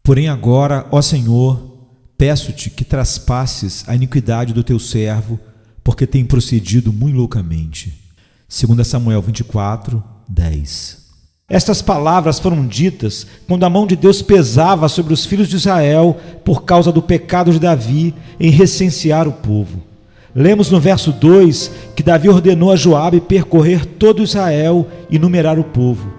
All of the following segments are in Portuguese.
Porém agora, ó Senhor, peço-te que traspasses a iniquidade do teu servo, porque tem procedido muito loucamente. 2 Samuel 24, 10. Estas palavras foram ditas quando a mão de Deus pesava sobre os filhos de Israel por causa do pecado de Davi em recensear o povo. Lemos no verso 2 que Davi ordenou a Joabe percorrer todo Israel e numerar o povo.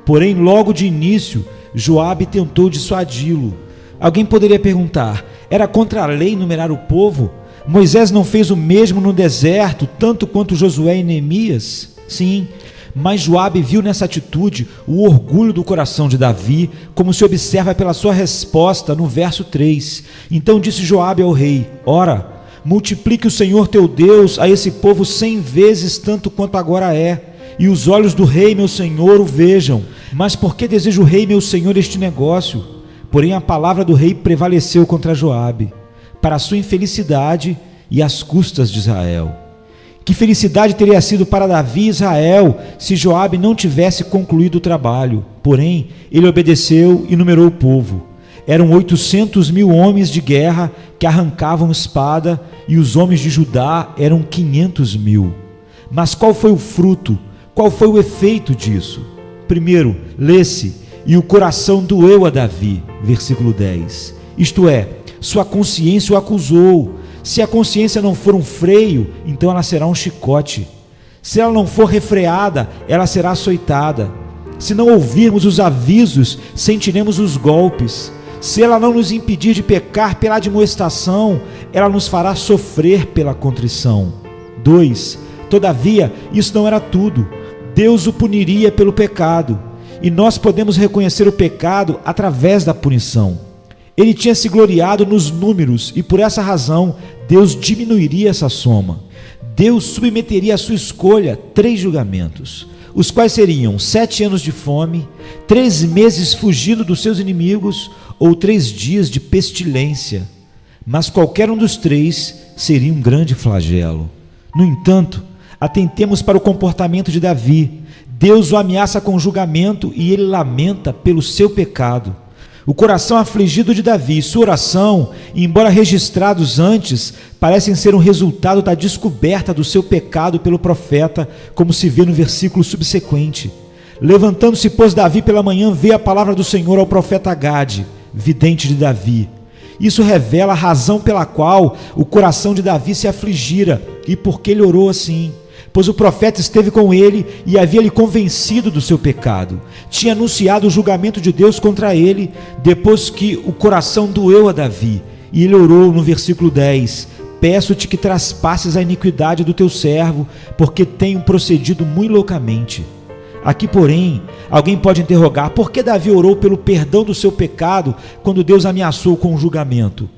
Porém, logo de início, Joabe tentou dissuadi-lo. Alguém poderia perguntar: era contra a lei numerar o povo? Moisés não fez o mesmo no deserto, tanto quanto Josué e Neemias? Sim, mas Joabe viu nessa atitude o orgulho do coração de Davi, como se observa pela sua resposta no verso 3. Então disse Joabe ao rei: ora, multiplique o Senhor teu Deus a esse povo 100 vezes tanto quanto agora é, e os olhos do rei meu senhor o vejam. Mas por que deseja o rei meu senhor este negócio? Porém a palavra do rei prevaleceu contra Joabe, para a sua infelicidade e às custas de Israel. Que felicidade teria sido para Davi e Israel se Joabe não tivesse concluído o trabalho. Porém, ele obedeceu e numerou o povo. Eram 800.000 homens de guerra que arrancavam espada, e os homens de Judá eram 500.000. Mas qual foi o fruto? Qual foi o efeito disso? Primeiro, lê-se: e o coração doeu a Davi, versículo 10. Isto é, sua consciência o acusou. Se a consciência não for um freio, então ela será um chicote. Se ela não for refreada, ela será açoitada. Se não ouvirmos os avisos, sentiremos os golpes. Se ela não nos impedir de pecar pela admoestação, ela nos fará sofrer pela contrição. 2. Todavia, isso não era tudo. Deus o puniria pelo pecado, e nós podemos reconhecer o pecado através da punição. Ele tinha se gloriado nos números, e por essa razão Deus diminuiria essa soma. Deus submeteria à sua escolha 3 julgamentos, os quais seriam 7 anos de fome, 3 meses fugindo dos seus inimigos, ou 3 dias de pestilência. Mas qualquer um dos 3 seria um grande flagelo. No entanto, atentemos para o comportamento de Davi. Deus o ameaça com julgamento e ele lamenta pelo seu pecado. O coração afligido de Davi e sua oração, embora registrados antes, parecem ser um resultado da descoberta do seu pecado pelo profeta, como se vê no versículo subsequente. Levantando-se, pois, Davi pela manhã, veio a palavra do Senhor ao profeta Gade, vidente de Davi. Isso revela a razão pela qual o coração de Davi se afligira e por que ele orou assim. Pois o profeta esteve com ele e havia-lhe convencido do seu pecado. Tinha anunciado o julgamento de Deus contra ele, depois que o coração doeu a Davi. E ele orou no versículo 10: peço-te que traspasses a iniquidade do teu servo, porque tenho procedido muito loucamente. Aqui, porém, alguém pode interrogar: por que Davi orou pelo perdão do seu pecado quando Deus ameaçou com o julgamento?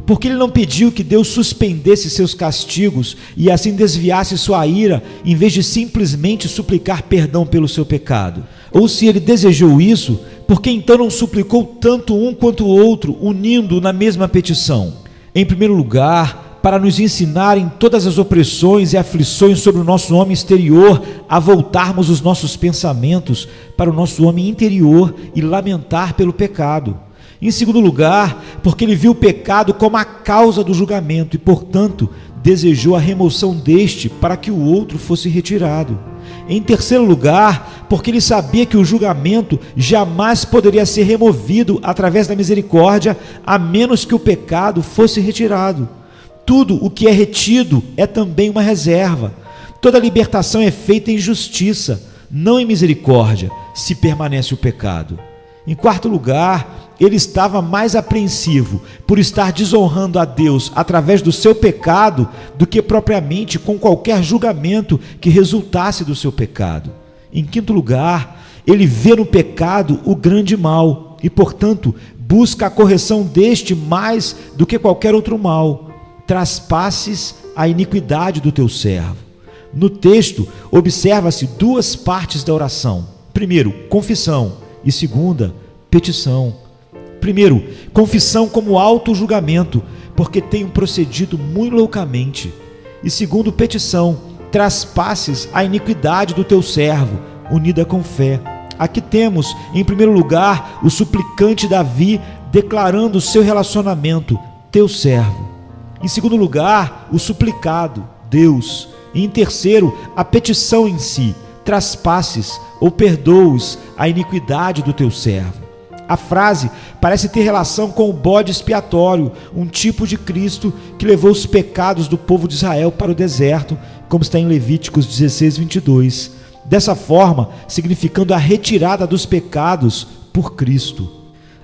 Por que ele não pediu que Deus suspendesse seus castigos e assim desviasse sua ira, em vez de simplesmente suplicar perdão pelo seu pecado? Ou se ele desejou isso, por que então não suplicou tanto um quanto o outro, unindo na mesma petição? Em primeiro lugar, para nos ensinar em todas as opressões e aflições sobre o nosso homem exterior, a voltarmos os nossos pensamentos para o nosso homem interior e lamentar pelo pecado. Em segundo lugar, porque ele viu o pecado como a causa do julgamento e, portanto, desejou a remoção deste para que o outro fosse retirado. Em terceiro lugar, porque ele sabia que o julgamento jamais poderia ser removido através da misericórdia, a menos que o pecado fosse retirado. Tudo o que é retido é também uma reserva. Toda libertação é feita em justiça, não em misericórdia, se permanece o pecado. Em quarto lugar, ele estava mais apreensivo por estar desonrando a Deus através do seu pecado do que propriamente com qualquer julgamento que resultasse do seu pecado. Em quinto lugar, ele vê no pecado o grande mal e, portanto, busca a correção deste mais do que qualquer outro mal. Traspasses a iniquidade do teu servo. No texto, observa-se 2 partes da oração. Primeiro, confissão, e segunda, petição. Primeiro, confissão como auto-julgamento, porque tenho procedido muito loucamente. E segundo, petição, traspasses a iniquidade do teu servo, unida com fé. Aqui temos, em primeiro lugar, o suplicante Davi declarando o seu relacionamento, teu servo. Em segundo lugar, o suplicado, Deus. E em terceiro, a petição em si, traspasses ou perdoes a iniquidade do teu servo. A frase parece ter relação com o bode expiatório, um tipo de Cristo que levou os pecados do povo de Israel para o deserto, como está em Levíticos 16:22. Dessa forma, significando a retirada dos pecados por Cristo.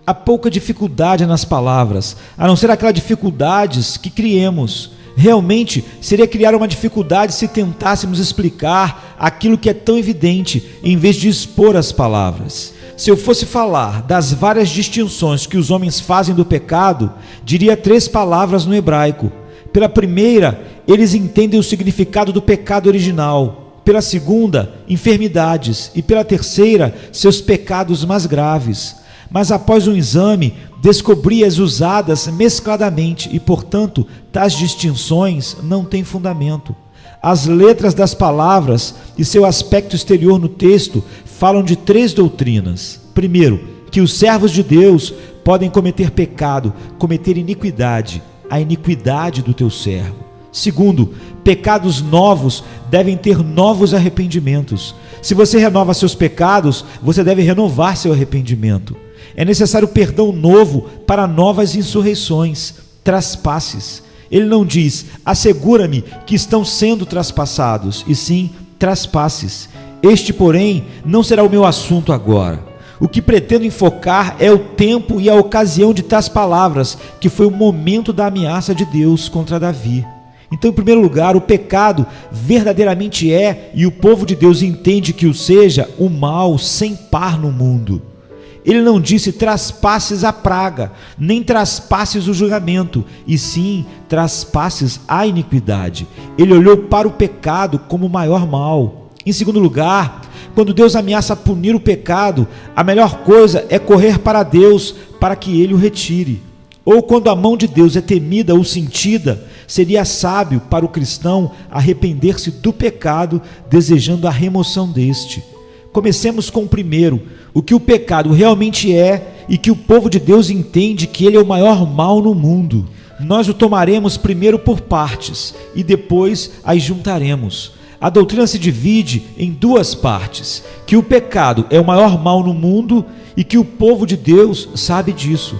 Há pouca dificuldade nas palavras, a não ser aquelas dificuldades que criemos. Realmente, seria criar uma dificuldade se tentássemos explicar aquilo que é tão evidente, em vez de expor as palavras. Se eu fosse falar das várias distinções que os homens fazem do pecado, diria 3 palavras no hebraico. Pela primeira, eles entendem o significado do pecado original. Pela segunda, enfermidades. E pela terceira, seus pecados mais graves. Mas após um exame, descobri-as usadas mescladamente e, portanto, tais distinções não têm fundamento. As letras das palavras e seu aspecto exterior no texto falam de 3 doutrinas. Primeiro, que os servos de Deus podem cometer pecado, cometer iniquidade, a iniquidade do teu servo. Segundo, pecados novos devem ter novos arrependimentos. Se você renova seus pecados, você deve renovar seu arrependimento. É necessário perdão novo para novas insurreições, traspasses. Ele não diz, assegura-me que estão sendo traspassados, e sim, traspasses. Este, porém, não será o meu assunto agora. O que pretendo enfocar é o tempo e a ocasião de tais palavras, que foi o momento da ameaça de Deus contra Davi. Então, em primeiro lugar, o pecado verdadeiramente é, e o povo de Deus entende que o seja, o mal sem par no mundo. Ele não disse traspasses a praga, nem traspasses o julgamento, e sim traspasses a iniquidade. Ele olhou para o pecado como o maior mal. Em segundo lugar, quando Deus ameaça punir o pecado, a melhor coisa é correr para Deus para que Ele o retire. Ou quando a mão de Deus é temida ou sentida, seria sábio para o cristão arrepender-se do pecado, desejando a remoção deste. Comecemos com o primeiro, o que o pecado realmente é e que o povo de Deus entende que ele é o maior mal no mundo. Nós o tomaremos primeiro por partes e depois as juntaremos. A doutrina se divide em 2 partes, que o pecado é o maior mal no mundo e que o povo de Deus sabe disso.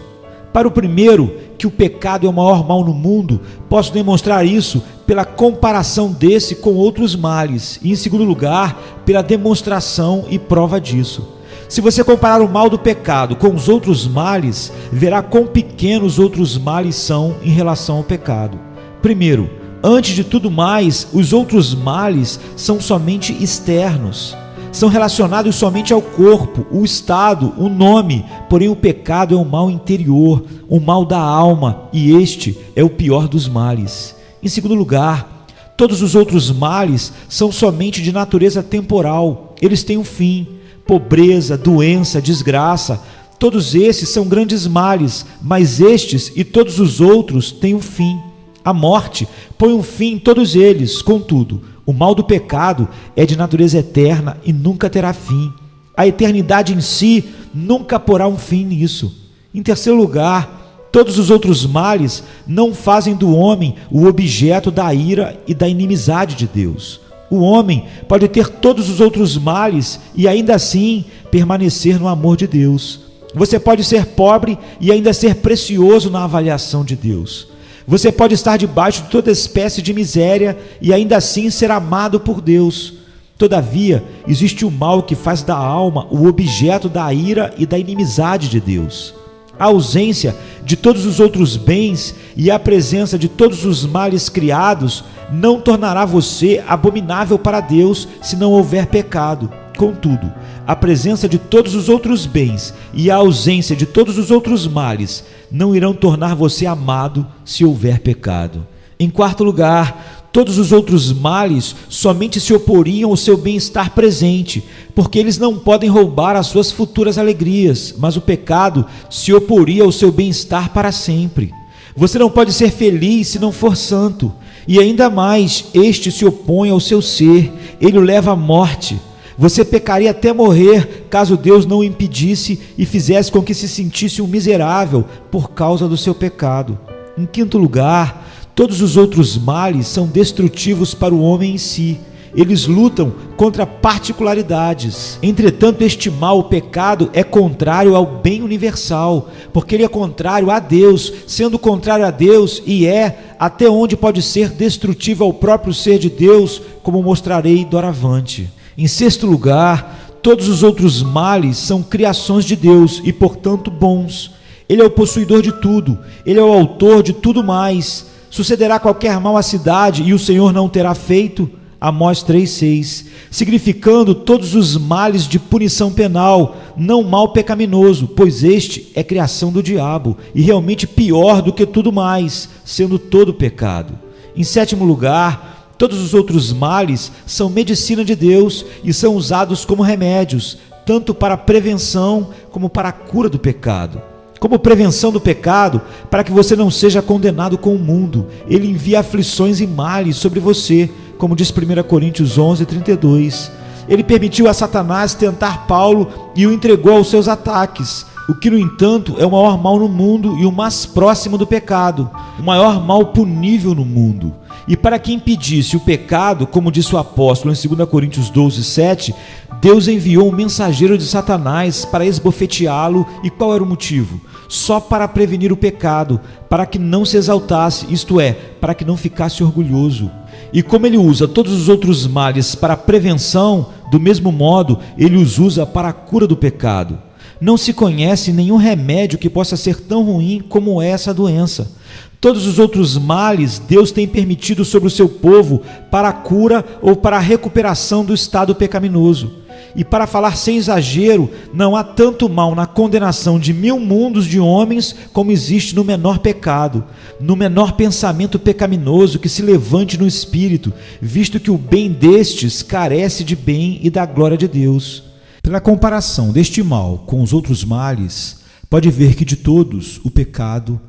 Para o primeiro, que o pecado é o maior mal no mundo, posso demonstrar isso pela comparação desse com outros males, e em segundo lugar, pela demonstração e prova disso. Se você comparar o mal do pecado com os outros males, verá quão pequenos outros males são em relação ao pecado. Primeiro, antes de tudo mais, os outros males são somente externos. São relacionados somente ao corpo, o estado, o nome, porém o pecado é um mal interior, um mal da alma, e este é o pior dos males. Em segundo lugar, todos os outros males são somente de natureza temporal, eles têm um fim, pobreza, doença, desgraça, todos esses são grandes males, mas estes e todos os outros têm um fim. A morte põe um fim em todos eles, contudo, o mal do pecado é de natureza eterna e nunca terá fim. A eternidade em si nunca porá um fim nisso. Em terceiro lugar, todos os outros males não fazem do homem o objeto da ira e da inimizade de Deus. O homem pode ter todos os outros males e ainda assim permanecer no amor de Deus. Você pode ser pobre e ainda ser precioso na avaliação de Deus. Você pode estar debaixo de toda espécie de miséria e ainda assim ser amado por Deus. Todavia, existe o mal que faz da alma o objeto da ira e da inimizade de Deus. A ausência de todos os outros bens e a presença de todos os males criados não tornará você abominável para Deus se não houver pecado. Contudo, a presença de todos os outros bens e a ausência de todos os outros males não irão tornar você amado se houver pecado. Em quarto lugar, todos os outros males somente se oporiam ao seu bem-estar presente, porque eles não podem roubar as suas futuras alegrias, mas o pecado se oporia ao seu bem-estar para sempre. Você não pode ser feliz se não for santo, e ainda mais, este se opõe ao seu ser, ele o leva à morte. Você pecaria até morrer caso Deus não o impedisse e fizesse com que se sentisse um miserável por causa do seu pecado. Em quinto lugar, todos os outros males são destrutivos para o homem em si. Eles lutam contra particularidades. Entretanto, este mal, o pecado, é contrário ao bem universal, porque ele é contrário a Deus, sendo contrário a Deus, e é até onde pode ser destrutivo ao próprio ser de Deus, como mostrarei doravante. Em sexto lugar, todos os outros males são criações de Deus e, portanto, bons. Ele é o possuidor de tudo, ele é o autor de tudo mais. Sucederá qualquer mal à cidade e o Senhor não terá feito? Amós 3,6, significando todos os males de punição penal, não mal pecaminoso, pois este é criação do diabo, e realmente pior do que tudo mais, sendo todo pecado. Em sétimo lugar, todos os outros males são medicina de Deus e são usados como remédios, tanto para a prevenção como para a cura do pecado. Como prevenção do pecado, para que você não seja condenado com o mundo, ele envia aflições e males sobre você, como diz 1 Coríntios 11:32. Ele permitiu a Satanás tentar Paulo e o entregou aos seus ataques, o que, no entanto, é o maior mal no mundo e o mais próximo do pecado, o maior mal punível no mundo. E para que impedisse o pecado, como disse o apóstolo em 2 Coríntios 12:7, Deus enviou um mensageiro de Satanás para esbofeteá-lo. E qual era o motivo? Só para prevenir o pecado, para que não se exaltasse, isto é, para que não ficasse orgulhoso. E como ele usa todos os outros males para a prevenção, do mesmo modo, ele os usa para a cura do pecado. Não se conhece nenhum remédio que possa ser tão ruim como essa doença. Todos os outros males Deus tem permitido sobre o seu povo para a cura ou para a recuperação do estado pecaminoso. E para falar sem exagero, não há tanto mal na condenação de 1000 mundos de homens como existe no menor pecado, no menor pensamento pecaminoso que se levante no espírito, visto que o bem destes carece de bem e da glória de Deus. Pela comparação deste mal com os outros males, pode ver que de todos o pecado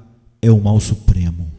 é o mal supremo.